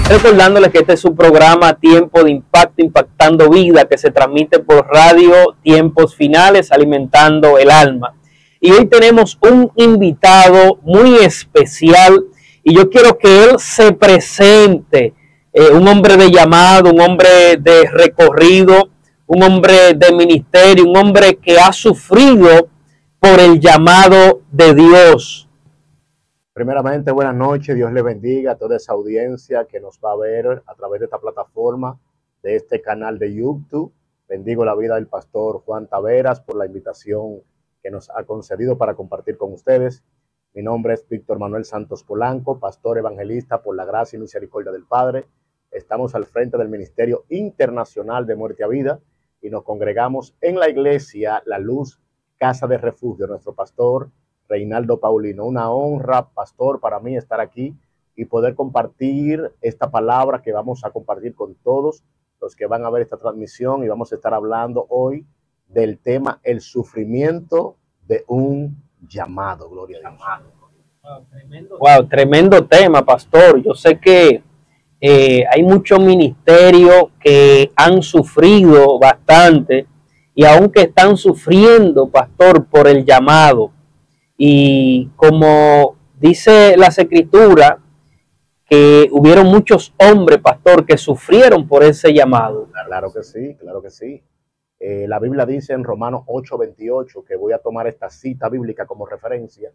Recordándoles que este es su programa Tiempo de Impacto, Impactando Vida, que se transmite por radio Tiempos Finales, alimentando el alma. Y hoy tenemos un invitado muy especial y yo quiero que él se presente, un hombre de llamado, un hombre de recorrido, un hombre de ministerio, un hombre que ha sufrido por el llamado de Dios. Primeramente, buenas noches, Dios le bendiga a toda esa audiencia que nos va a ver a través de esta plataforma, de este canal de YouTube. Bendigo la vida del pastor Juan Taveras por la invitación que nos ha concedido para compartir con ustedes. Mi nombre es Víctor Manuel Santos Polanco, pastor evangelista por la gracia y misericordia del Padre. Estamos al frente del Ministerio Internacional de Muerte a Vida y nos congregamos en la iglesia La Luz, Casa de Refugio, nuestro pastor Reinaldo Paulino. Una honra, pastor, para mí estar aquí y poder compartir esta palabra que vamos a compartir con todos los que van a ver esta transmisión, y vamos a estar hablando hoy del tema el sufrimiento de un llamado. Gloria a Dios. Wow, tremendo tema, pastor. Yo sé que hay muchos ministerios que han sufrido bastante y aunque están sufriendo, pastor, por el llamado. Y como dice las Escrituras, que hubieron muchos hombres, pastor, que sufrieron por ese llamado. Claro que sí, claro que sí. La Biblia dice en Romanos 8:28, que voy a tomar esta cita bíblica como referencia,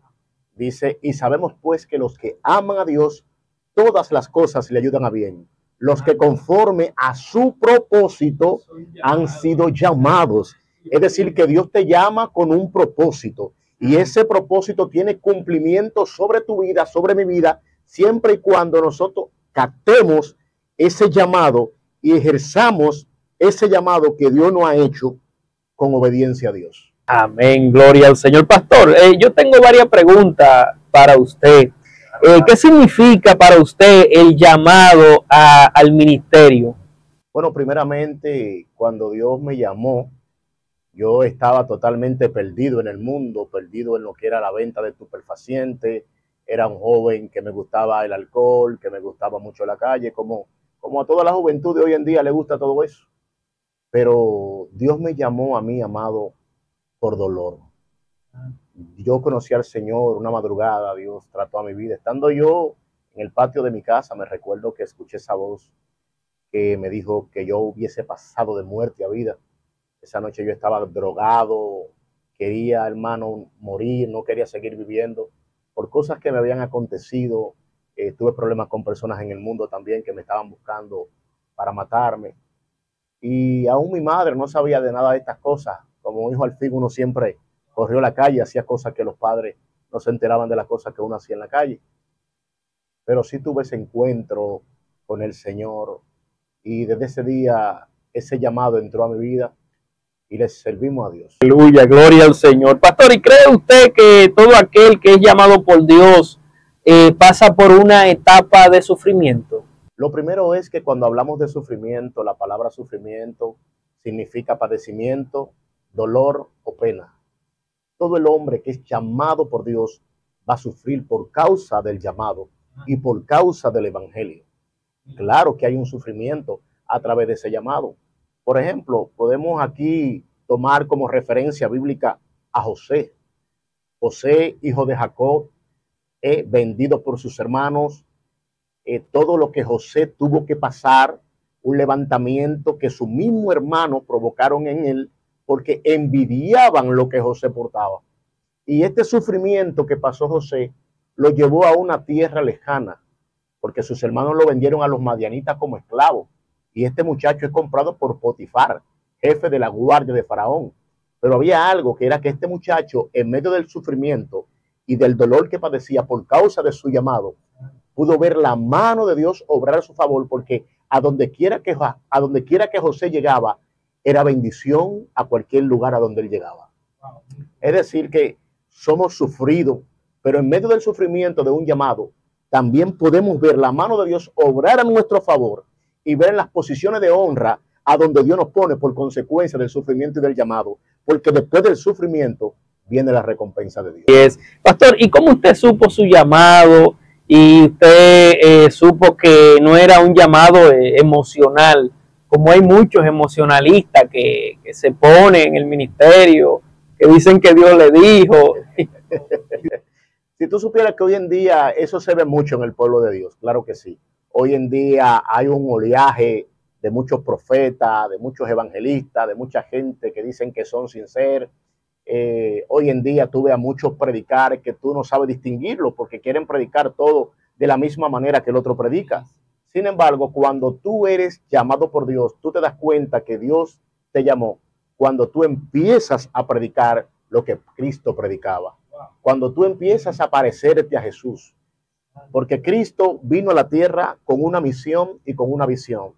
dice: y sabemos pues que los que aman a Dios, todas las cosas le ayudan a bien. Los que conforme a su propósito han sido llamados. Es decir, que Dios te llama con un propósito. Y ese propósito tiene cumplimiento sobre tu vida, sobre mi vida, siempre y cuando nosotros captemos ese llamado y ejerzamos ese llamado que Dios nos ha hecho con obediencia a Dios. Amén, gloria al Señor. Pastor, yo tengo varias preguntas para usted. ¿Qué significa para usted el llamado al ministerio? Bueno, primeramente, cuando Dios me llamó, yo estaba totalmente perdido en el mundo, perdido en lo que era la venta de estupefacientes. Era un joven que me gustaba el alcohol, que me gustaba mucho la calle, como a toda la juventud de hoy en día le gusta todo eso. Pero Dios me llamó a mí, amado, por dolor. Yo conocí al Señor una madrugada, Dios trató a mi vida. Estando yo en el patio de mi casa, me recuerdo que escuché esa voz que me dijo que yo hubiese pasado de muerte a vida. Esa noche yo estaba drogado, quería, hermano, morir, no quería seguir viviendo por cosas que me habían acontecido. Tuve problemas con personas en el mundo también que me estaban buscando para matarme. Y aún mi madre no sabía de nada de estas cosas. Como hijo al fin, uno siempre corrió a la calle, hacía cosas que los padres no se enteraban de las cosas que uno hacía en la calle. Pero sí tuve ese encuentro con el Señor y desde ese día ese llamado entró a mi vida. Y les servimos a Dios. Aleluya, gloria al Señor. Pastor, ¿y cree usted que todo aquel que es llamado por Dios pasa por una etapa de sufrimiento? Lo primero es que cuando hablamos de sufrimiento, la palabra sufrimiento significa padecimiento, dolor o pena. Todo el hombre que es llamado por Dios va a sufrir por causa del llamado y por causa del evangelio. Claro que hay un sufrimiento a través de ese llamado. Por ejemplo, podemos aquí tomar como referencia bíblica a José. José, hijo de Jacob, vendido por sus hermanos. Todo lo que José tuvo que pasar, un levantamiento que su mismo hermano provocaron en él porque envidiaban lo que José portaba. Y este sufrimiento que pasó José lo llevó a una tierra lejana porque sus hermanos lo vendieron a los madianitas como esclavo. Y este muchacho es comprado por Potifar, jefe de la guardia de Faraón. Pero había algo, que era que este muchacho, en medio del sufrimiento y del dolor que padecía por causa de su llamado, pudo ver la mano de Dios obrar a su favor, porque a donde quiera que José llegaba, era bendición a cualquier lugar a donde él llegaba. Es decir, que somos sufridos, pero en medio del sufrimiento de un llamado, también podemos ver la mano de Dios obrar a nuestro favor y ver en las posiciones de honra a donde Dios nos pone por consecuencia del sufrimiento y del llamado, porque después del sufrimiento viene la recompensa de Dios. Pastor, ¿y cómo usted supo su llamado y usted supo que no era un llamado emocional, como hay muchos emocionalistas que se ponen en el ministerio, que dicen que Dios le dijo. Si tú supieras que hoy en día eso se ve mucho en el pueblo de Dios, claro que sí. Hoy en día hay un oleaje de muchos profetas, de muchos evangelistas, de mucha gente que dicen que son sin ser. Hoy en día tú ves a muchos predicar que tú no sabes distinguirlo porque quieren predicar todo de la misma manera que el otro predica. Sin embargo, cuando tú eres llamado por Dios, tú te das cuenta que Dios te llamó cuando tú empiezas a predicar lo que Cristo predicaba. Cuando tú empiezas a parecerte a Jesús. Porque Cristo vino a la tierra con una misión y con una visión.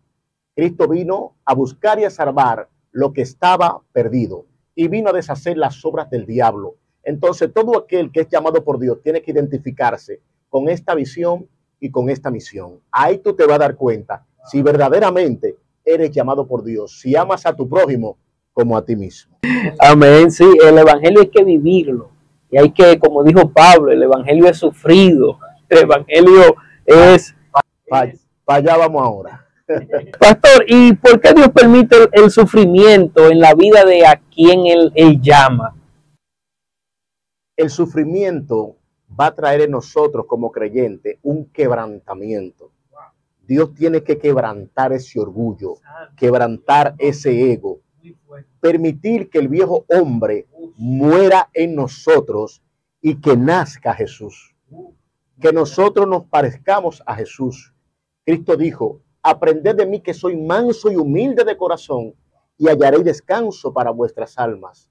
Cristo vino a buscar y a salvar lo que estaba perdido. Y vino a deshacer las obras del diablo. Entonces todo aquel que es llamado por Dios tiene que identificarse con esta visión y con esta misión. Ahí tú te vas a dar cuenta si verdaderamente eres llamado por Dios, si amas a tu prójimo como a ti mismo. Amén, sí, el evangelio hay que vivirlo. Y hay que, como dijo Pablo, el evangelio es sufrido. El evangelio es... Para allá vamos ahora. Pastor, ¿y por qué Dios permite el sufrimiento en la vida de a quien él llama? El sufrimiento va a traer en nosotros como creyentes un quebrantamiento. Dios tiene que quebrantar ese orgullo, quebrantar ese ego, permitir que el viejo hombre muera en nosotros y que nazca Jesús. Que nosotros nos parezcamos a Jesús. Cristo dijo, aprended de mí que soy manso y humilde de corazón y hallaréis descanso para vuestras almas.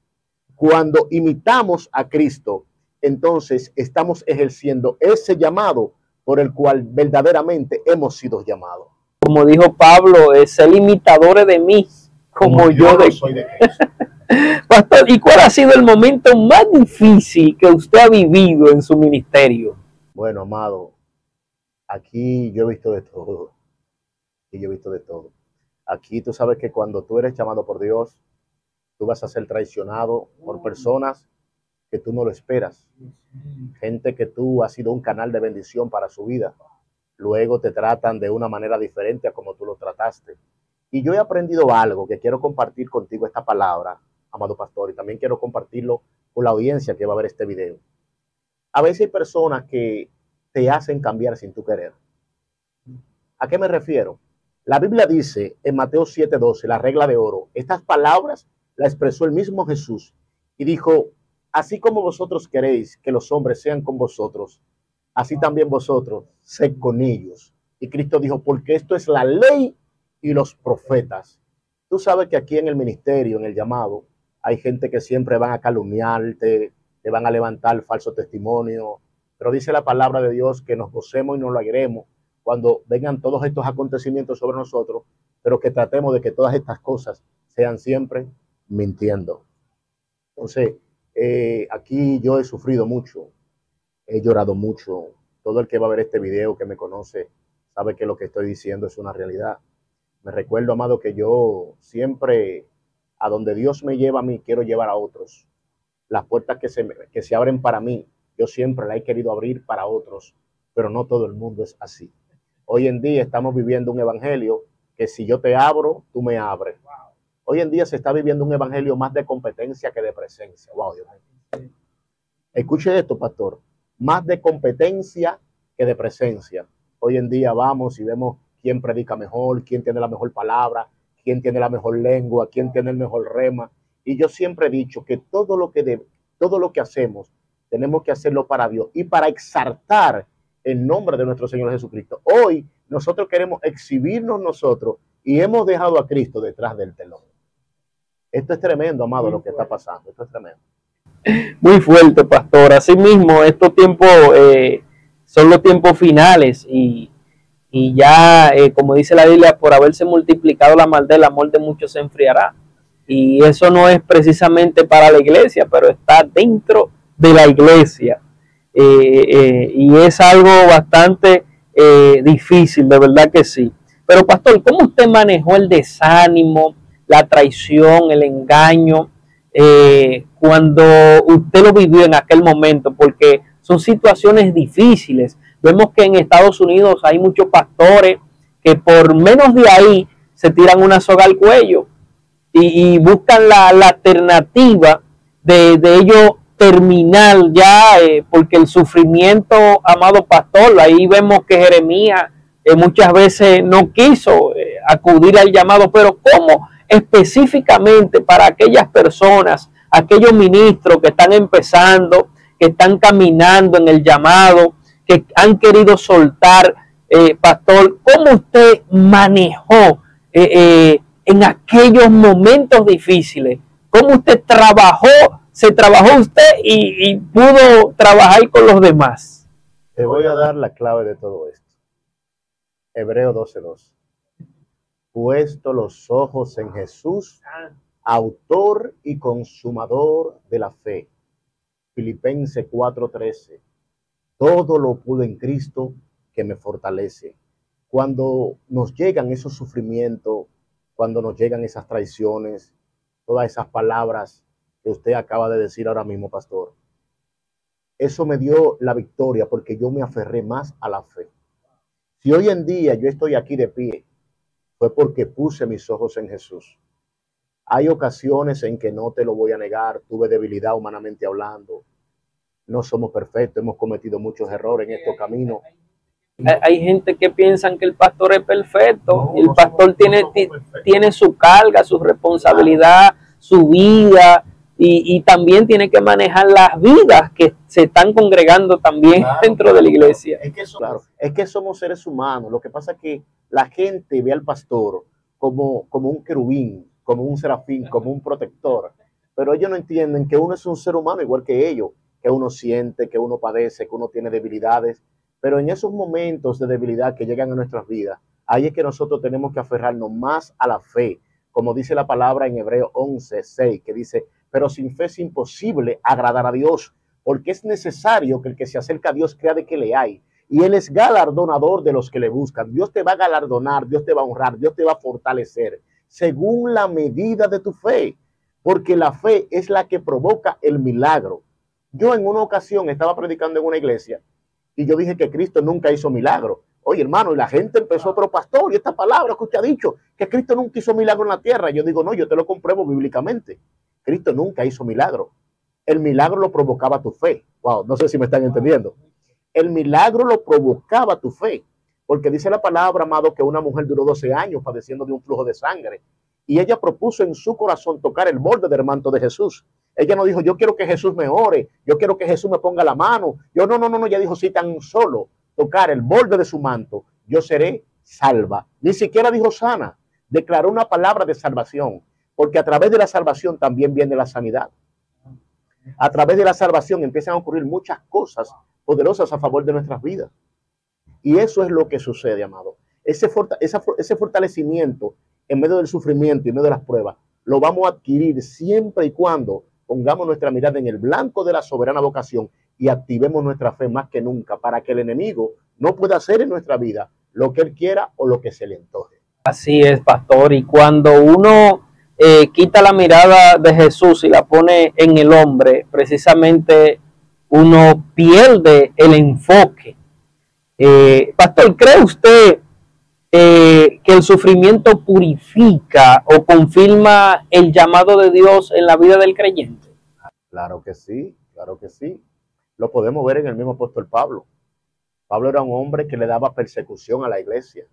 Cuando imitamos a Cristo, entonces estamos ejerciendo ese llamado por el cual verdaderamente hemos sido llamados. Como dijo Pablo, ser imitadores de mí, como yo soy de Cristo. Pastor, ¿y cuál ha sido el momento más difícil que usted ha vivido en su ministerio? Bueno, amado, aquí yo he visto de todo. Y yo he visto de todo. Aquí tú sabes que cuando tú eres llamado por Dios, tú vas a ser traicionado por personas que tú no lo esperas. Gente que tú has sido un canal de bendición para su vida. Luego te tratan de una manera diferente a como tú lo trataste. Y yo he aprendido algo que quiero compartir contigo esta palabra, amado pastor, y también quiero compartirlo con la audiencia que va a ver este video. A veces hay personas que te hacen cambiar sin tu querer. ¿A qué me refiero? La Biblia dice en Mateo 7:12, la regla de oro, estas palabras las expresó el mismo Jesús y dijo, así como vosotros queréis que los hombres sean con vosotros, así también vosotros sed con ellos. Y Cristo dijo, porque esto es la ley y los profetas. Tú sabes que aquí en el ministerio, en el llamado, hay gente que siempre van a calumniarte, te van a levantar falso testimonio, pero dice la palabra de Dios que nos gocemos y nos lo alegremos cuando vengan todos estos acontecimientos sobre nosotros, pero que tratemos de que todas estas cosas sean siempre mintiendo. Entonces, aquí yo he sufrido mucho, he llorado mucho. Todo el que va a ver este video, que me conoce, sabe que lo que estoy diciendo es una realidad. Me recuerdo, amado, que yo siempre, a donde Dios me lleva a mí, quiero llevar a otros. Las puertas que se abren para mí, yo siempre las he querido abrir para otros, pero no todo el mundo es así. Hoy en día estamos viviendo un evangelio que si yo te abro, tú me abres. Hoy en día se está viviendo un evangelio más de competencia que de presencia. Wow, Dios mío. Escuche esto, pastor. Más de competencia que de presencia. Hoy en día vamos y vemos quién predica mejor, quién tiene la mejor palabra, quién tiene la mejor lengua, quién tiene el mejor rema. Y yo siempre he dicho que todo lo que hacemos tenemos que hacerlo para Dios y para exaltar el nombre de nuestro Señor Jesucristo. Hoy nosotros queremos exhibirnos nosotros y hemos dejado a Cristo detrás del telón. Esto es tremendo, amado, lo que está pasando. Esto es tremendo. Muy fuerte, pastor. Así mismo, estos tiempos son los tiempos finales y ya, como dice la Biblia, por haberse multiplicado la maldad, el amor de muchos se enfriará. Y eso no es precisamente para la iglesia, pero está dentro de la iglesia. Y es algo bastante difícil, de verdad que sí. Pero pastor, ¿cómo usted manejó el desánimo, la traición, el engaño, cuando usted lo vivió en aquel momento? Porque son situaciones difíciles, Vemos que en Estados Unidos hay muchos pastores que por menos de ahí se tiran una soga al cuello y buscan la alternativa de ellos terminar ya, porque el sufrimiento, amado pastor, ahí vemos que Jeremías muchas veces no quiso acudir al llamado, pero ¿cómo específicamente para aquellas personas, aquellos ministros que están empezando, que están caminando en el llamado, que han querido soltar, pastor, cómo usted manejó en aquellos momentos difíciles? ¿Cómo usted se trabajó usted y pudo trabajar con los demás? Te voy a dar la clave de todo esto. Hebreo 12:2. Puesto los ojos en Jesús, autor y consumador de la fe. Filipenses 4:13. Todo lo pude en Cristo que me fortalece. Cuando nos llegan esos sufrimientos, cuando nos llegan esas traiciones, todas esas palabras que usted acaba de decir ahora mismo, pastor, eso me dio la victoria porque yo me aferré más a la fe. Si hoy en día yo estoy aquí de pie, fue porque puse mis ojos en Jesús. Hay ocasiones en que no te lo voy a negar, tuve debilidad humanamente hablando. No somos perfectos, hemos cometido muchos errores en estos caminos. Hay gente que piensa que el pastor es perfecto. El pastor tiene su carga, su responsabilidad, su vida, y también tiene que manejar las vidas que se están congregando también dentro de la iglesia. Es que somos seres humanos. Lo que pasa es que la gente ve al pastor como un querubín, como un serafín, como un protector, pero ellos no entienden que uno es un ser humano igual que ellos, que uno siente, que uno padece, que uno tiene debilidades. Pero en esos momentos de debilidad que llegan a nuestras vidas, ahí es que nosotros tenemos que aferrarnos más a la fe, como dice la palabra en Hebreo 11:6, que dice, pero sin fe es imposible agradar a Dios, porque es necesario que el que se acerca a Dios crea de que le hay, y Él es galardonador de los que le buscan. Dios te va a galardonar, Dios te va a honrar, Dios te va a fortalecer, según la medida de tu fe, porque la fe es la que provoca el milagro. Yo en una ocasión estaba predicando en una iglesia, y yo dije que Cristo nunca hizo milagro. Oye, hermano, y la gente empezó otro pastor, y esta palabra que usted ha dicho, que Cristo nunca hizo milagro en la tierra. Yo digo, no, yo te lo compruebo bíblicamente. Cristo nunca hizo milagro. El milagro lo provocaba tu fe. Wow, no sé si me están entendiendo. El milagro lo provocaba tu fe. Porque dice la palabra, amado, que una mujer duró 12 años padeciendo de un flujo de sangre. Y ella propuso en su corazón tocar el borde del manto de Jesús. Ella no dijo, yo quiero que Jesús me ore, yo quiero que Jesús me ponga la mano. No. Ella dijo, si tan solo tocar el borde de su manto, yo seré salva. Ni siquiera dijo sana, declaró una palabra de salvación, porque a través de la salvación también viene la sanidad. A través de la salvación empiezan a ocurrir muchas cosas poderosas a favor de nuestras vidas. Y eso es lo que sucede, amado. Ese fortalecimiento en medio del sufrimiento y en medio de las pruebas, lo vamos a adquirir siempre y cuando pongamos nuestra mirada en el blanco de la soberana vocación y activemos nuestra fe más que nunca para que el enemigo no pueda hacer en nuestra vida lo que él quiera o lo que se le antoje. Así es, pastor. Y cuando uno quita la mirada de Jesús y la pone en el hombre, precisamente uno pierde el enfoque. Pastor, ¿cree usted que el sufrimiento purifica o confirma el llamado de Dios en la vida del creyente? Claro que sí, claro que sí. Lo podemos ver en el mismo apóstol Pablo. Pablo era un hombre que le daba persecución a la iglesia.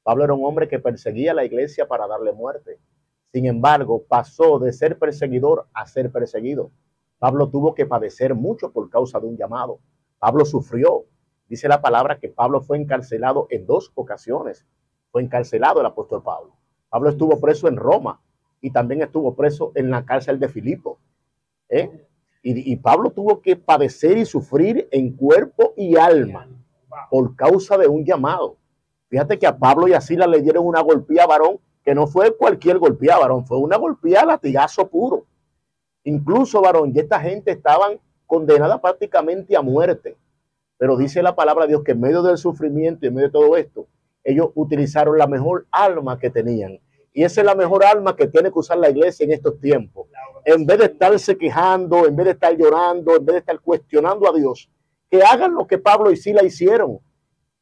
Pablo era un hombre que perseguía a la iglesia para darle muerte. Sin embargo, pasó de ser perseguidor a ser perseguido. Pablo tuvo que padecer mucho por causa de un llamado. Pablo sufrió. Dice la palabra que Pablo fue encarcelado en 2 ocasiones. Fue encarcelado el apóstol Pablo. Pablo estuvo preso en Roma y también estuvo preso en la cárcel de Filipo. Y Pablo tuvo que padecer y sufrir en cuerpo y alma por causa de un llamado. Fíjate que a Pablo y a Silas le dieron una golpía, varón, que no fue cualquier golpía, varón, fue una golpía latigazo puro. Incluso, varón, y esta gente estaban condenada prácticamente a muerte. Pero dice la palabra de Dios que en medio del sufrimiento y en medio de todo esto, ellos utilizaron la mejor alma que tenían. Y esa es la mejor alma que tiene que usar la iglesia en estos tiempos. En vez de estarse quejando, en vez de estar llorando, en vez de estar cuestionando a Dios, que hagan lo que Pablo y Sila hicieron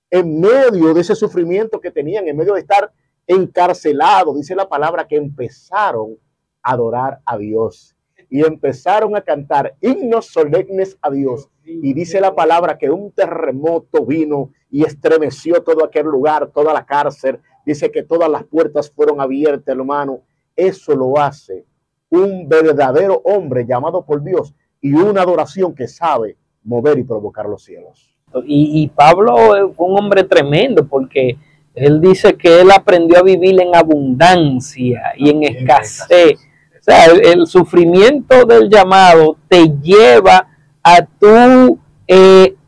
en medio de ese sufrimiento que tenían, en medio de estar encarcelados. Dice la palabra que empezaron a adorar a Dios y empezaron a cantar himnos solemnes a Dios. Y dice la palabra que un terremoto vino y estremeció todo aquel lugar, toda la cárcel. Dice que todas las puertas fueron abiertas, hermano. Eso lo hace un verdadero hombre llamado por Dios y una adoración que sabe mover y provocar los cielos. Y Pablo fue un hombre tremendo, porque él dice que él aprendió a vivir en abundancia y en escasez. O sea, el sufrimiento del llamado te lleva a tú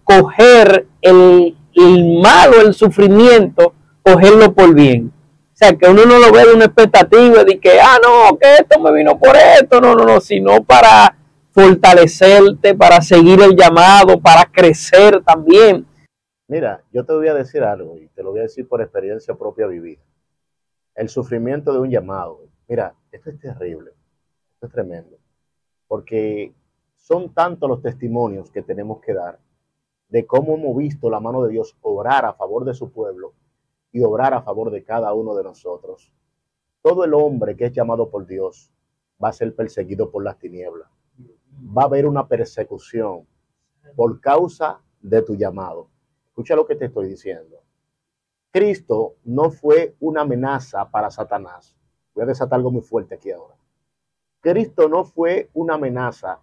coger el malo, el sufrimiento, cogerlo por bien. O sea, que uno no lo ve de una expectativa de que, no, que esto me vino por esto, no, sino para fortalecerte, para seguir el llamado, para crecer también. Mira, yo te voy a decir algo y te lo voy a decir por experiencia propia vivida. El sufrimiento de un llamado, mira, esto es terrible, esto es tremendo, porque son tantos los testimonios que tenemos que dar de cómo hemos visto la mano de Dios obrar a favor de su pueblo y obrar a favor de cada uno de nosotros. Todo el hombre que es llamado por Dios va a ser perseguido por las tinieblas. Va a haber una persecución por causa de tu llamado. Escucha lo que te estoy diciendo. Cristo no fue una amenaza para Satanás. Voy a desatar algo muy fuerte aquí ahora. Cristo no fue una amenaza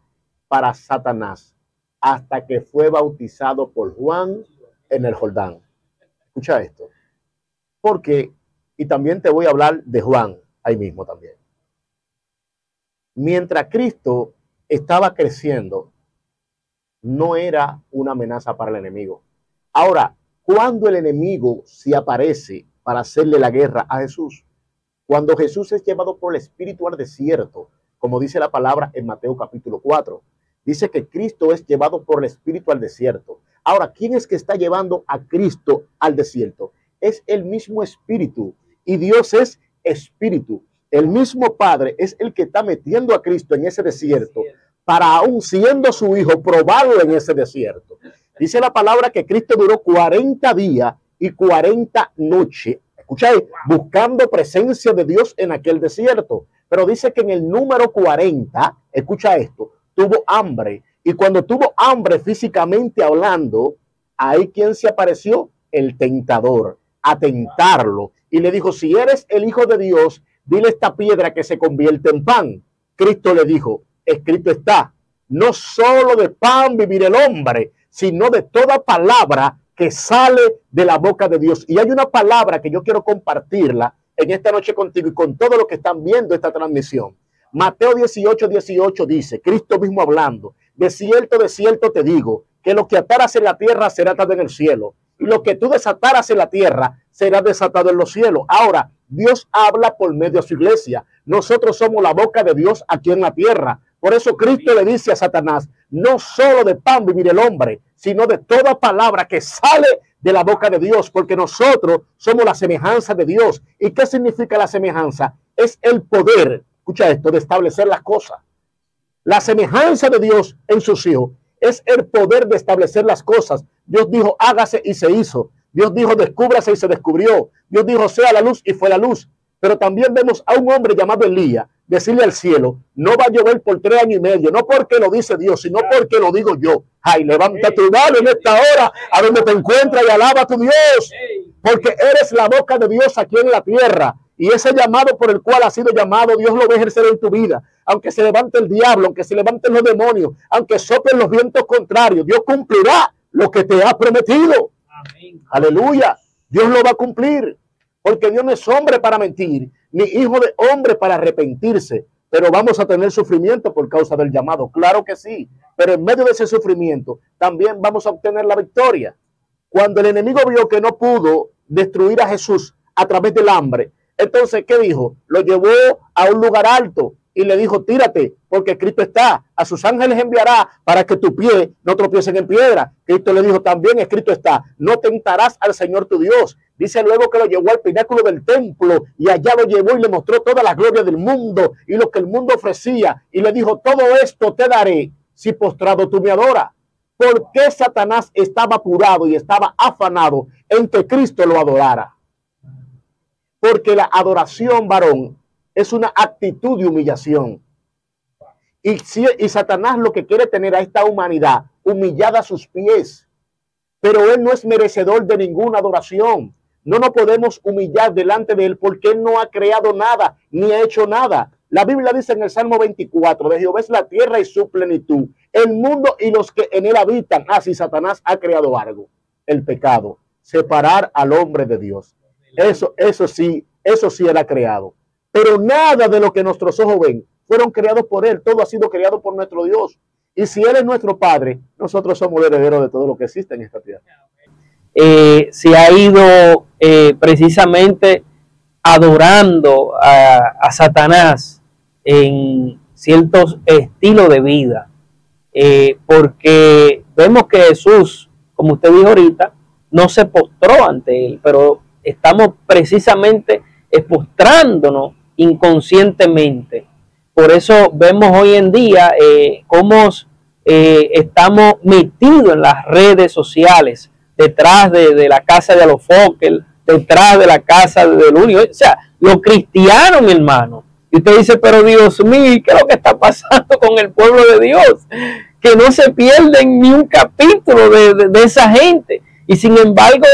para Satanás hasta que fue bautizado por Juan en el Jordán. Escucha esto. Porque, y también te voy a hablar de Juan ahí mismo también. Mientras Cristo estaba creciendo, no era una amenaza para el enemigo. Ahora, cuando el enemigo se aparece para hacerle la guerra a Jesús, cuando Jesús es llevado por el Espíritu al desierto, como dice la palabra en Mateo capítulo 4, dice que Cristo es llevado por el Espíritu al desierto. Ahora, ¿quién es que está llevando a Cristo al desierto? Es el mismo Espíritu, y Dios es Espíritu. El mismo Padre es el que está metiendo a Cristo en ese desierto para, aún siendo su hijo, probarlo en ese desierto. Dice la palabra que Cristo duró 40 días y 40 noches. Escucha ahí, buscando presencia de Dios en aquel desierto. Pero dice que en el número 40, escucha esto, tuvo hambre. Y cuando tuvo hambre físicamente hablando, ahí ¿quién se apareció? El tentador, a tentarlo. Y le dijo, si eres el Hijo de Dios, dile a esta piedra que se convierte en pan. Cristo le dijo, escrito está, no solo de pan vivir el hombre, sino de toda palabra que sale de la boca de Dios. Y hay una palabra que yo quiero compartirla en esta noche contigo y con todos los que están viendo esta transmisión. Mateo 18:18 dice, Cristo mismo hablando, de cierto te digo, que lo que ataras en la tierra será atado en el cielo, y lo que tú desataras en la tierra será desatado en los cielos. Ahora, Dios habla por medio de su iglesia. Nosotros somos la boca de Dios aquí en la tierra. Por eso Cristo le dice a Satanás, no solo de pan vivir el hombre, sino de toda palabra que sale de la boca de Dios, porque nosotros somos la semejanza de Dios. ¿Y qué significa la semejanza? Es el poder, escucha esto, de establecer las cosas. La semejanza de Dios en sus hijos es el poder de establecer las cosas. Dios dijo, hágase y se hizo. Dios dijo, descúbrase y se descubrió. Dios dijo, sea la luz y fue la luz. Pero también vemos a un hombre llamado Elías decirle al cielo, no va a llover por 3 años y medio, no porque lo dice Dios, sino porque lo digo yo. Ay, levanta tu mano en esta hora a donde te encuentras y alaba a tu Dios, porque eres la boca de Dios aquí en la tierra. Y ese llamado por el cual has sido llamado, Dios lo va a ejercer en tu vida. Aunque se levante el diablo, aunque se levanten los demonios, aunque soplen los vientos contrarios, Dios cumplirá lo que te ha prometido. Amén. Aleluya. Dios lo va a cumplir. Porque Dios no es hombre para mentir, ni hijo de hombre para arrepentirse. Pero vamos a tener sufrimiento por causa del llamado. Claro que sí. Pero en medio de ese sufrimiento también vamos a obtener la victoria. Cuando el enemigo vio que no pudo destruir a Jesús a través del hambre, entonces, ¿qué dijo? Lo llevó a un lugar alto y le dijo, tírate, porque escrito está, a sus ángeles enviará para que tu pie no tropiecen en piedra. Cristo le dijo, también escrito está, no tentarás al Señor tu Dios. Dice luego que lo llevó al pináculo del templo y allá lo llevó y le mostró toda la gloria del mundo y lo que el mundo ofrecía. Y le dijo, todo esto te daré si postrado tú me adoras. ¿Por qué Satanás estaba apurado y estaba afanado en que Cristo lo adorara? Porque la adoración, varón, es una actitud de humillación. Y Satanás lo que quiere tener a esta humanidad humillada a sus pies. Pero él no es merecedor de ninguna adoración. No nos podemos humillar delante de él porque él no ha creado nada, ni ha hecho nada. La Biblia dice en el Salmo 24, de Jehová es la tierra y su plenitud, el mundo y los que en él habitan. Así Satanás ha creado algo, el pecado, separar al hombre de Dios. Eso sí él ha creado. Pero nada de lo que nuestros ojos ven fueron creados por él. Todo ha sido creado por nuestro Dios. Y si él es nuestro Padre, nosotros somos herederos de todo lo que existe en esta tierra. Se ha ido precisamente adorando a Satanás en ciertos estilos de vida, porque vemos que Jesús, como usted dijo ahorita, no se postró ante él, pero estamos precisamente postrándonos inconscientemente. Por eso vemos hoy en día cómo estamos metidos en las redes sociales, detrás de la casa de Alofoque, detrás de la casa de Lulio. O sea, los cristianos, mi hermano. Y usted dice, pero Dios mío, ¿qué es lo que está pasando con el pueblo de Dios? Que no se pierden ni un capítulo de esa gente. Y sin embargo,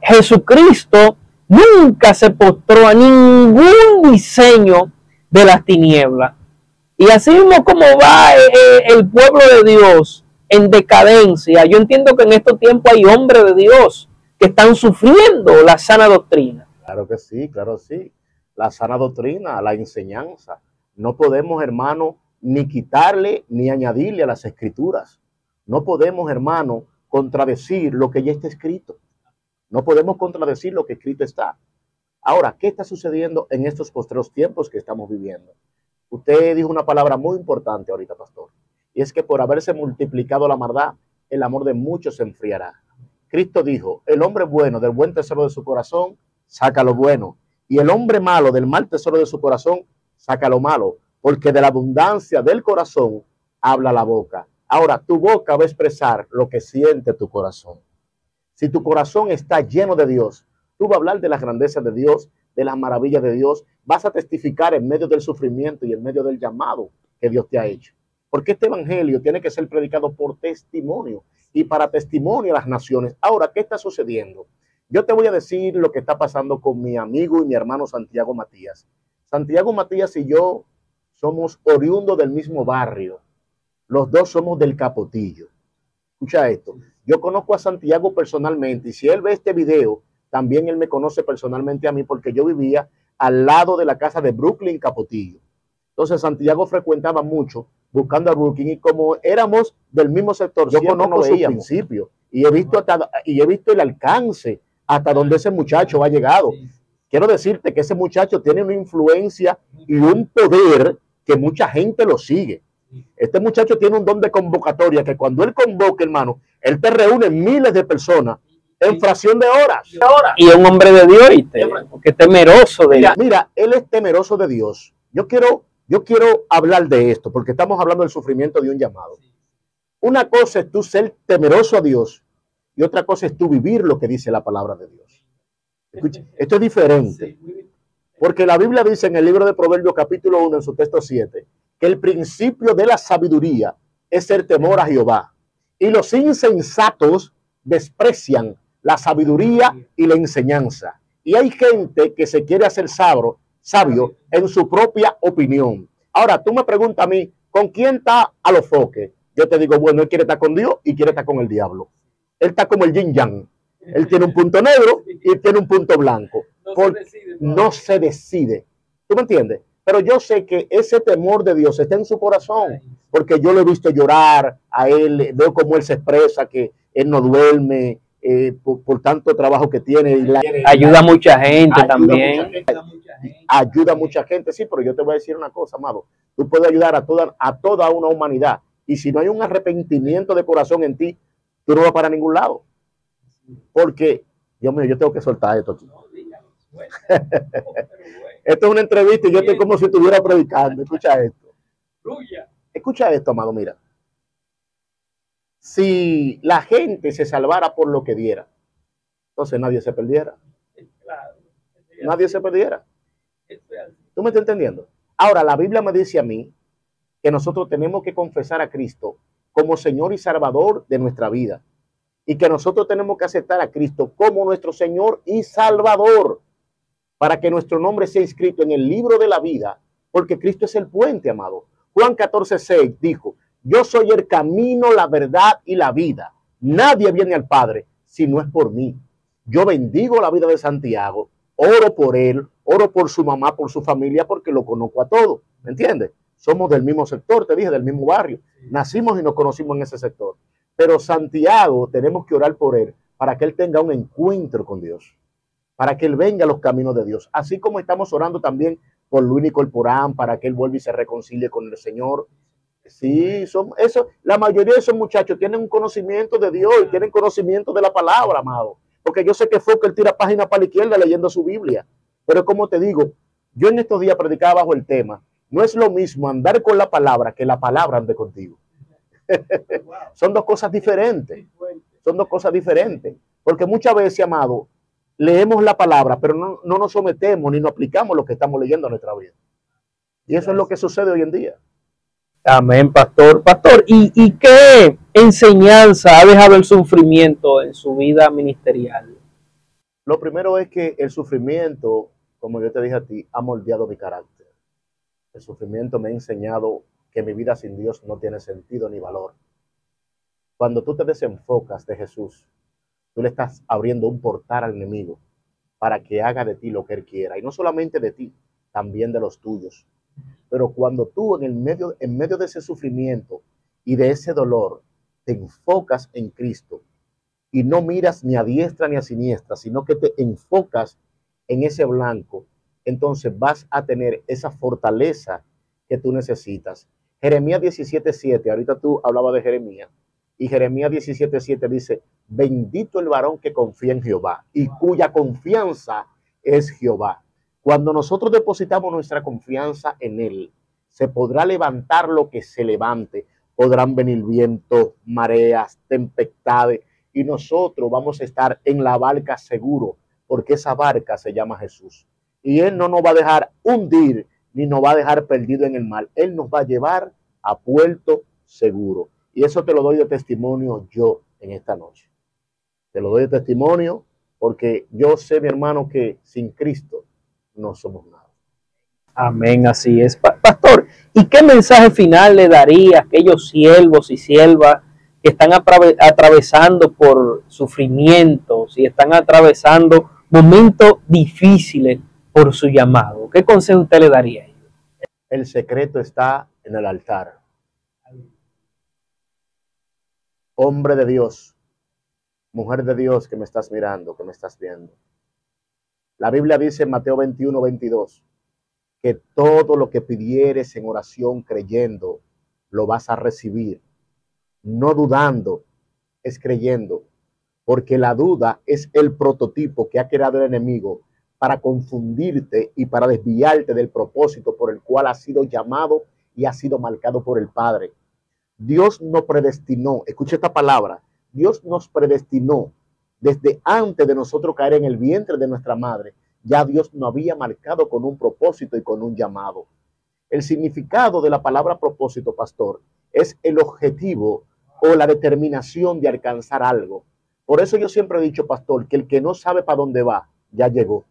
Jesucristo nunca se postró a ningún diseño de las tinieblas. Y así mismo como va el pueblo de Dios en decadencia, yo entiendo que en estos tiempos hay hombres de Dios que están sufriendo la sana doctrina. Claro que sí, claro sí. La sana doctrina, la enseñanza. No podemos, hermano, ni quitarle ni añadirle a las escrituras. No podemos, hermano, contradecir lo que ya está escrito. No podemos contradecir lo que escrito está. Ahora, ¿qué está sucediendo en estos postreros tiempos que estamos viviendo? Usted dijo una palabra muy importante ahorita, pastor, y es que por haberse multiplicado la maldad, el amor de muchos se enfriará. Cristo dijo, el hombre bueno del buen tesoro de su corazón saca lo bueno, y el hombre malo del mal tesoro de su corazón saca lo malo, porque de la abundancia del corazón habla la boca. Ahora, tu boca va a expresar lo que siente tu corazón. Si tu corazón está lleno de Dios, tú vas a hablar de las grandezas de Dios, de las maravillas de Dios, vas a testificar en medio del sufrimiento y en medio del llamado que Dios te ha hecho. Porque este evangelio tiene que ser predicado por testimonio y para testimonio a las naciones. Ahora, ¿qué está sucediendo? Yo te voy a decir lo que está pasando con mi amigo y mi hermano Santiago Matías. Santiago Matías y yo somos oriundos del mismo barrio. Los dos somos del Capotillo. Escucha esto. Yo conozco a Santiago personalmente y si él ve este video, también él me conoce personalmente a mí porque yo vivía al lado de la casa de Brooklyn Capotillo. Entonces Santiago frecuentaba mucho buscando a Brooklyn y como éramos del mismo sector, yo conozco su principio y he visto el alcance hasta donde ese muchacho ha llegado. Quiero decirte que ese muchacho tiene una influencia y un poder que mucha gente lo sigue. Este muchacho tiene un don de convocatoria que cuando él convoca, hermano, él te reúne miles de personas en fracción de horas. Y es un hombre de Dios, porque es temeroso de Dios. Mira, él es temeroso de Dios. Yo quiero hablar de esto, porque estamos hablando del sufrimiento de un llamado. Una cosa es tú ser temeroso a Dios y otra cosa es tú vivir lo que dice la palabra de Dios. Escucha, esto es diferente. Porque la Biblia dice en el libro de Proverbios capítulo 1, en su texto 7, que el principio de la sabiduría es el temor a Jehová. Y los insensatos desprecian la sabiduría y la enseñanza. Y hay gente que se quiere hacer sabio en su propia opinión. Ahora, tú me preguntas a mí, ¿con quién está Alofoque? Yo te digo, bueno, él quiere estar con Dios y quiere estar con el diablo. Él está como el yin yang. Él tiene un punto negro y tiene un punto blanco. No se decide. ¿Tú me entiendes? Pero yo sé que ese temor de Dios está en su corazón, porque yo lo he visto llorar a él, veo cómo él se expresa, que él no duerme por tanto trabajo que tiene. Ayuda a mucha gente también. Ayuda a mucha gente, sí, pero yo te voy a decir una cosa, amado. Tú puedes ayudar a toda una humanidad. Y si no hay un arrepentimiento de corazón en ti, tú no vas para ningún lado. Porque, Dios mío, yo tengo que soltar esto aquí. Esto es una entrevista y yo estoy como si estuviera predicando. Escucha esto. Escucha esto, amado, mira. si la gente se salvara por lo que diera, entonces nadie se perdiera. Nadie se perdiera. ¿Tú me estás entendiendo? Ahora, la Biblia me dice a mí que nosotros tenemos que confesar a Cristo como Señor y Salvador de nuestra vida. Y que nosotros tenemos que aceptar a Cristo como nuestro Señor y Salvador para que nuestro nombre sea inscrito en el libro de la vida, porque Cristo es el puente, amado. Juan 14:6 dijo, yo soy el camino, la verdad y la vida. Nadie viene al Padre si no es por mí. Yo bendigo la vida de Santiago, oro por él, oro por su mamá, por su familia, porque lo conozco a todos. ¿Me entiendes? Somos del mismo sector, te dije, del mismo barrio. Nacimos y nos conocimos en ese sector. Pero Santiago tenemos que orar por él para que él tenga un encuentro con Dios, para que él venga a los caminos de Dios. Así como estamos orando también por Luis Nicol Porán, para que él vuelva y se reconcilie con el Señor. Sí, la mayoría de esos muchachos tienen un conocimiento de Dios y tienen conocimiento de la palabra, amado. Porque yo sé que fue que él tira página para la izquierda leyendo su Biblia. Pero como te digo, yo en estos días predicaba bajo el tema, no es lo mismo andar con la palabra que la palabra ande contigo. Son dos cosas diferentes. Son dos cosas diferentes. Porque muchas veces, amado, leemos la palabra, pero no nos sometemos ni nos aplicamos lo que estamos leyendo en nuestra vida. Y eso es lo que sucede hoy en día. Amén, pastor. Pastor, ¿y qué enseñanza ha dejado el sufrimiento en su vida ministerial? Lo primero es que el sufrimiento, como yo te dije a ti, ha moldeado mi carácter. El sufrimiento me ha enseñado que mi vida sin Dios no tiene sentido ni valor. Cuando tú te desenfocas de Jesús, tú le estás abriendo un portal al enemigo para que haga de ti lo que él quiera. Y no solamente de ti, también de los tuyos. Pero cuando tú en medio de ese sufrimiento y de ese dolor te enfocas en Cristo y no miras ni a diestra ni a siniestra, sino que te enfocas en ese blanco, entonces vas a tener esa fortaleza que tú necesitas. Jeremías 17:7, ahorita tú hablabas de Jeremías, y Jeremías 17:7 dice, bendito el varón que confía en Jehová y cuya confianza es Jehová. Cuando nosotros depositamos nuestra confianza en él, se podrá levantar lo que se levante. Podrán venir vientos, mareas, tempestades, y nosotros vamos a estar en la barca seguro, porque esa barca se llama Jesús. Y él no nos va a dejar hundir, ni nos va a dejar perdido en el mar. Él nos va a llevar a puerto seguro. Y eso te lo doy de testimonio yo en esta noche. Te lo doy de testimonio porque yo sé, mi hermano, que sin Cristo no somos nada. Amén, así es. Pastor, ¿y qué mensaje final le daría a aquellos siervos y siervas que están atravesando por sufrimientos y están atravesando momentos difíciles por su llamado? ¿Qué consejo usted le daría a ellos? El secreto está en el altar. Hombre de Dios, mujer de Dios que me estás mirando, que me estás viendo. La Biblia dice en Mateo 21:22 que todo lo que pidieres en oración creyendo, lo vas a recibir. No dudando, es creyendo. Porque la duda es el prototipo que ha creado el enemigo para confundirte y para desviarte del propósito por el cual has sido llamado y has sido marcado por el Padre. Dios nos predestinó, escucha esta palabra, Dios nos predestinó desde antes de nosotros caer en el vientre de nuestra madre. Ya Dios nos había marcado con un propósito y con un llamado. El significado de la palabra propósito, pastor, es el objetivo o la determinación de alcanzar algo. Por eso yo siempre he dicho, pastor, que el que no sabe para dónde va, ya llegó.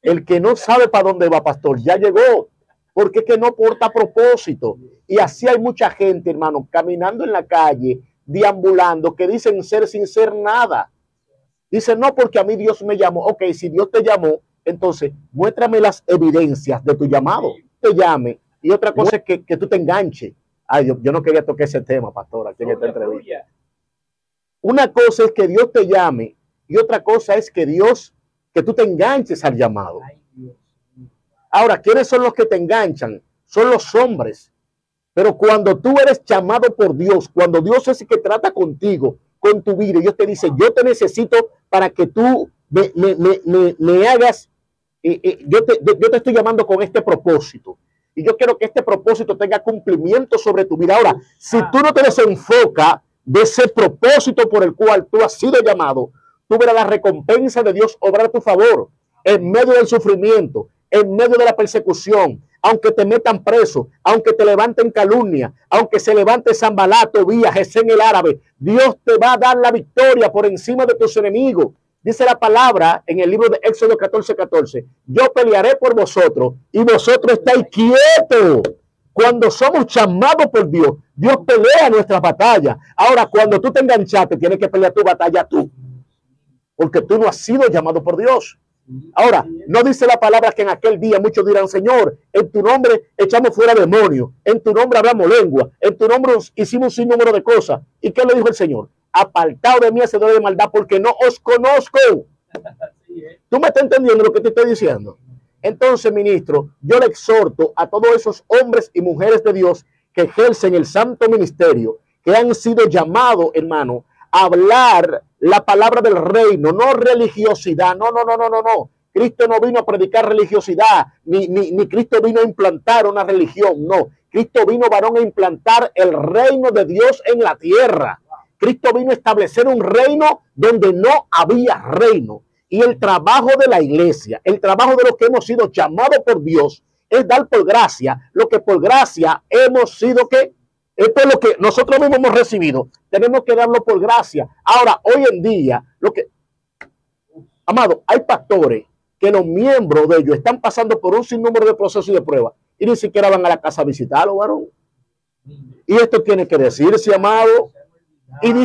El que no sabe para dónde va, pastor, ya llegó. Porque es que no porta propósito. Y así hay mucha gente, hermano, caminando en la calle, deambulando, que dicen ser sin ser nada. Dicen, no, porque a mí Dios me llamó. Ok, si Dios te llamó, entonces muéstrame las evidencias de tu llamado. Te llame. Y otra cosa es que tú te enganches. Ay, yo no quería tocar ese tema, pastor, aquí en esta entrevista. Una cosa es que Dios te llame y otra cosa es que tú te enganches al llamado. Ahora, ¿quiénes son los que te enganchan? Son los hombres. Pero cuando tú eres llamado por Dios, cuando Dios es el que trata contigo, con tu vida, Dios te dice, yo te necesito para que tú me hagas, yo te estoy llamando con este propósito. Y yo quiero que este propósito tenga cumplimiento sobre tu vida. Ahora, si tú no te desenfocas de ese propósito por el cual tú has sido llamado, tú verás la recompensa de Dios obrar a tu favor en medio del sufrimiento, en medio de la persecución, aunque te metan preso, aunque te levanten calumnia, aunque se levante Sanbalá, Tobías, Gesén el árabe, Dios te va a dar la victoria por encima de tus enemigos. Dice la palabra en el libro de Éxodo 14:14, yo pelearé por vosotros y vosotros estáis quietos. Cuando somos llamados por Dios, Dios pelea nuestras batallas. Ahora, cuando tú te enganchaste, tienes que pelear tu batalla tú, porque tú no has sido llamado por Dios. Ahora, no dice la palabra que en aquel día muchos dirán, Señor, en tu nombre echamos fuera demonios, en tu nombre hablamos lengua, en tu nombre hicimos un sinnúmero de cosas. ¿Y qué le dijo el Señor? Apartado de mí, hacedores de maldad, porque no os conozco. ¿Tú me estás entendiendo lo que te estoy diciendo? Entonces, ministro, yo le exhorto a todos esos hombres y mujeres de Dios que ejercen el santo ministerio, que han sido llamados, hermano, a hablar la palabra del reino, no religiosidad, no. Cristo no vino a predicar religiosidad, ni Cristo vino a implantar una religión, no. Cristo vino, varón, a implantar el reino de Dios en la tierra. Cristo vino a establecer un reino donde no había reino. Y el trabajo de la iglesia, el trabajo de los que hemos sido llamados por Dios, es dar por gracia lo que por gracia hemos sido que. Esto es lo que nosotros mismos hemos recibido. Tenemos que darlo por gracia. Ahora, hoy en día, amado, hay pastores que los miembros de ellos están pasando por un sinnúmero de procesos y de pruebas y ni siquiera van a la casa a visitarlo, varón. Y esto tiene que decirse, amado. Y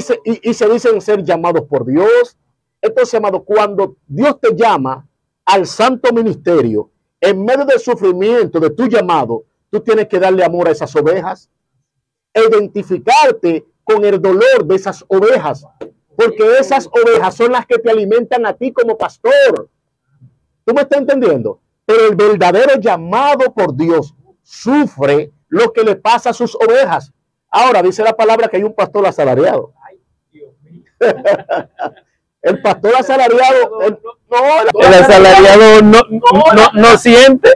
se dicen ser llamados por Dios. Entonces, amado, cuando Dios te llama al santo ministerio, en medio del sufrimiento de tu llamado, tú tienes que darle amor a esas ovejas, identificarte con el dolor de esas ovejas, porque esas ovejas son las que te alimentan a ti como pastor. ¿Tú me estás entendiendo? Pero el verdadero llamado por Dios sufre lo que le pasa a sus ovejas. Ahora dice la palabra que hay un pastor asalariado. El pastor asalariado, el asalariado no siente.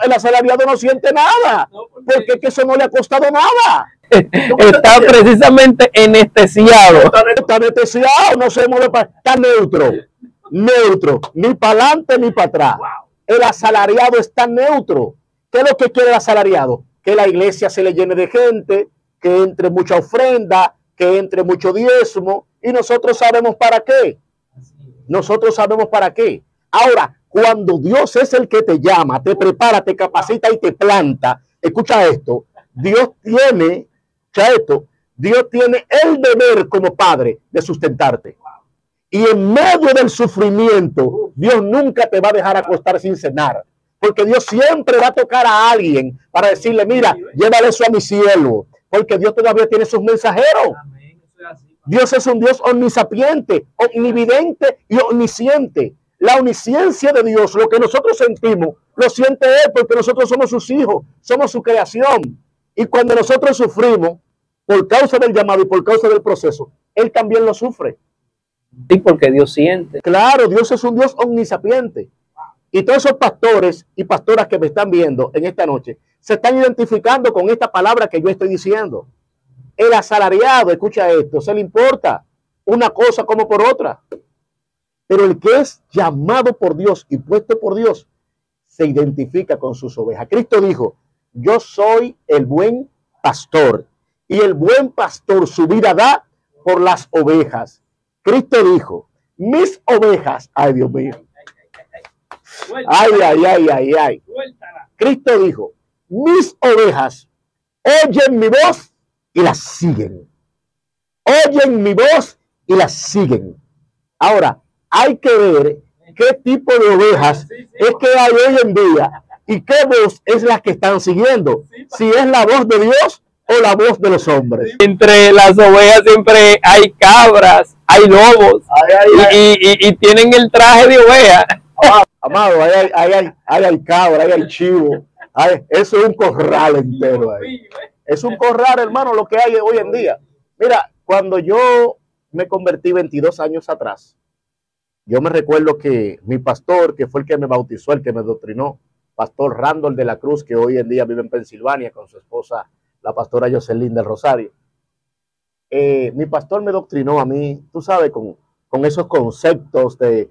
El asalariado no siente nada, porque es que eso no le ha costado nada. Está precisamente anestesiado. Está anestesiado, no se mueve, está neutro, ni para adelante ni para atrás. El asalariado está neutro. ¿Qué es lo que quiere el asalariado? Que la iglesia se le llene de gente, que entre mucha ofrenda, que entre mucho diezmo, y nosotros sabemos para qué. Nosotros sabemos para qué. Ahora, cuando Dios es el que te llama, te prepara, te capacita y te planta, escucha esto, Dios tiene el deber como padre de sustentarte. Y en medio del sufrimiento, Dios nunca te va a dejar acostar sin cenar. Porque Dios siempre va a tocar a alguien para decirle, mira, llévale eso a mi siervo. Porque Dios todavía tiene sus mensajeros. Dios es un Dios omnisapiente, omnividente y omnisciente. La omnisciencia de Dios, lo que nosotros sentimos, lo siente Él porque nosotros somos sus hijos, somos su creación. Y cuando nosotros sufrimos por causa del llamado y por causa del proceso, Él también lo sufre. Sí, porque Dios siente. Claro, Dios es un Dios omnisapiente. Y todos esos pastores y pastoras que me están viendo en esta noche se están identificando con esta palabra que yo estoy diciendo. El asalariado, escucha esto, se le importa una cosa como por otra. Pero el que es llamado por Dios y puesto por Dios se identifica con sus ovejas. Cristo dijo, yo soy el buen pastor y el buen pastor su vida da por las ovejas. Cristo dijo, mis ovejas, ay Dios mío, ay. Cristo dijo, mis ovejas oyen mi voz y las siguen. Oyen mi voz y las siguen. Ahora, hay que ver qué tipo de ovejas es que hay hoy en día y qué voz es la que están siguiendo. Si es la voz de Dios o la voz de los hombres. Entre las ovejas siempre hay cabras, hay lobos y tienen el traje de oveja. Amado, ahí hay cabra, ahí hay chivo. Eso es un corral entero ahí. Es un corral, hermano, lo que hay hoy en día. Mira, cuando yo me convertí 22 años atrás, yo me recuerdo que mi pastor, que fue el que me bautizó, el que me doctrinó, pastor Randall de la Cruz, que hoy en día vive en Pensilvania con su esposa, la pastora Jocelyn del Rosario. Mi pastor me doctrinó a mí, tú sabes, con esos conceptos de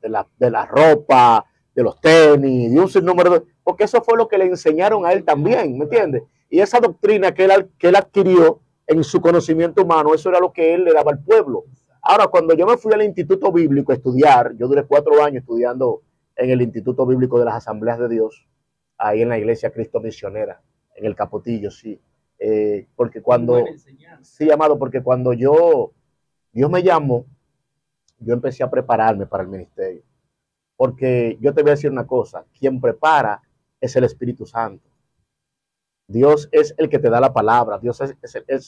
la ropa, de los tenis, de un sinnúmero porque eso fue lo que le enseñaron a él también, ¿me entiendes? Y esa doctrina que él adquirió en su conocimiento humano, eso era lo que él le daba al pueblo. Ahora, cuando yo me fui al Instituto Bíblico a estudiar, yo duré 4 años estudiando en el Instituto Bíblico de las Asambleas de Dios, ahí en la Iglesia Cristo Misionera, en el Capotillo, sí. Porque cuando, sí, amado, porque cuando Dios me llamó, yo empecé a prepararme para el ministerio. Porque yo te voy a decir una cosa, quien prepara es el Espíritu Santo. Dios es el que te da la palabra, Dios es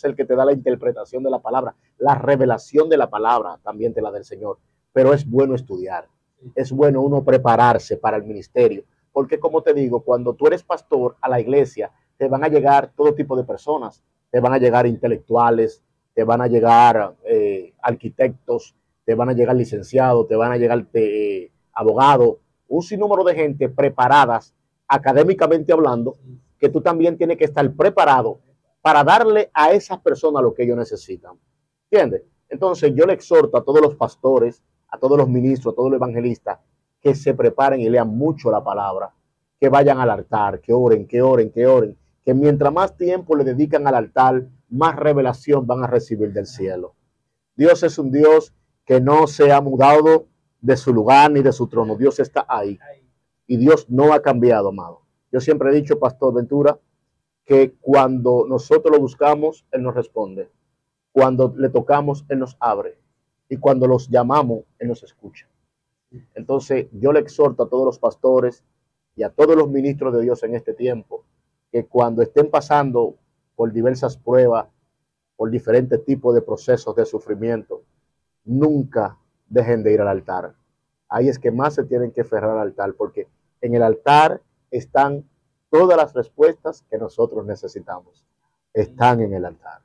el que te da la interpretación de la palabra, la revelación de la palabra también te la da el Señor. Pero es bueno estudiar, es bueno uno prepararse para el ministerio, porque como te digo, cuando tú eres pastor a la iglesia, te van a llegar todo tipo de personas, te van a llegar intelectuales, te van a llegar arquitectos, te van a llegar licenciados, te van a llegar abogados, un sinnúmero de gente preparadas académicamente hablando, que tú también tienes que estar preparado para darle a esas personas lo que ellos necesitan. ¿Entiendes? Entonces yo le exhorto a todos los pastores, a todos los ministros, a todos los evangelistas, que se preparen y lean mucho la palabra, que vayan al altar, que oren, que oren, que oren, que mientras más tiempo le dedican al altar, más revelación van a recibir del cielo. Dios es un Dios que no se ha mudado de su lugar ni de su trono. Dios está ahí. Y Dios no ha cambiado, amado. Yo siempre he dicho, Pastor Ventura, que cuando nosotros lo buscamos, Él nos responde. Cuando le tocamos, Él nos abre. Y cuando los llamamos, Él nos escucha. Entonces, yo le exhorto a todos los pastores y a todos los ministros de Dios en este tiempo, que cuando estén pasando por diversas pruebas, por diferentes tipos de procesos de sufrimiento, nunca dejen de ir al altar. Ahí es que más se tienen que aferrar al altar, porque en el altar están todas las respuestas que nosotros necesitamos. Están en el altar.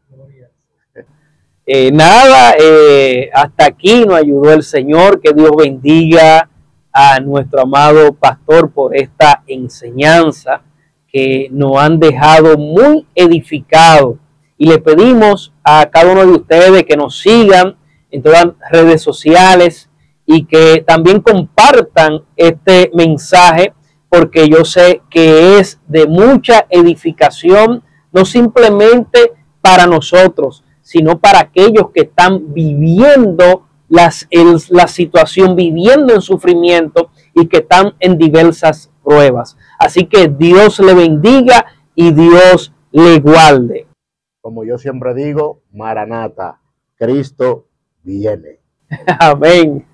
Hasta aquí nos ayudó el Señor. Que Dios bendiga a nuestro amado pastor por esta enseñanza que nos han dejado muy edificados. Y le pedimos a cada uno de ustedes que nos sigan en todas las redes sociales y que también compartan este mensaje, porque yo sé que es de mucha edificación, no simplemente para nosotros, sino para aquellos que están viviendo la situación, viviendo en sufrimiento y que están en diversas pruebas. Así que Dios le bendiga y Dios le guarde. Como yo siempre digo, Maranata, Cristo viene. Amén.